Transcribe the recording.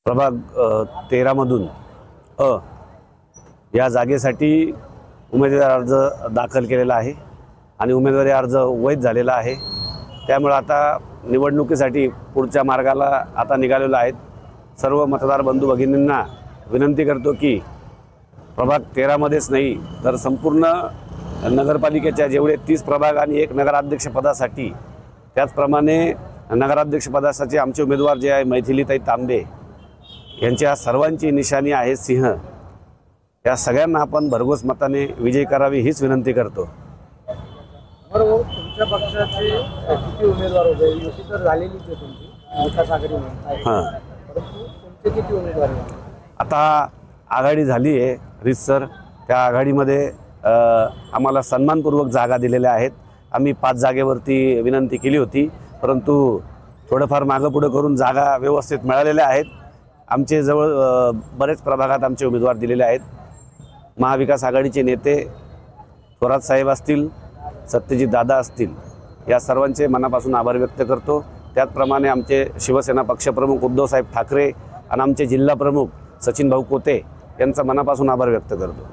प्रभाग 13मधून या जागेसाठी उमेदवारी अर्ज दाखल केलेला आहे आणि उमेदवारी अर्ज वैध झालेला आहे। त्यामुळे आता निवडणुकीसाठी पुढच्या मार्गाला आता निघालेलो आहेत। सर्व मतदार बंधू भगिनींना विनंती करतो की प्रभाग 13मध्येच नाही तर संपूर्ण नगरपालिकेच्या जेवढे 30 प्रभाग आणि एक नगराध्यक्षपदासाठी, त्याचप्रमाणे नगराध्यक्षपदासाठी आमचे उमेदवार जे आहे मैथिलीताई तांबे यांच्या सर्वांची निशाणी आहे सिंह। या सगळ्यांना आपण भरघोस मताने विजयी करावी हीच विनंती करतो। बरोबर, तुमच्या पक्षाचे किती उमेदवार होते? युती तर झालेलीच आहे तुमची, विकास आघाडी म्हणताय, परंतु तुमचे किती उमेदवार आहेत? आता आघाडी झाली आहे रीतसर। त्या आघाडीमध्ये आम्हाला सन्मानपूर्वक जागा दिलेल्या आहेत। आम्ही 5 जागेवरती विनंती केली होती, परंतु थोडंफार मागं पुढं करून जागा व्यवस्थित मिळालेल्या आहेत। आमचे जवळ बरेच प्रभागात आमचे उमेदवार दिलेले आहेत। महाविकास आघाडीचे नेते थोरात साहेब असतील, सत्यजित दादा असतील, या सर्वांचे मनापासून आभार व्यक्त करतो। त्याचप्रमाणे आमचे शिवसेना पक्षप्रमुख उद्धवसाहेब ठाकरे आणि आमचे जिल्हा प्रमुख सचिन भाऊ कोते यांचा मनापासून आभार व्यक्त करतो।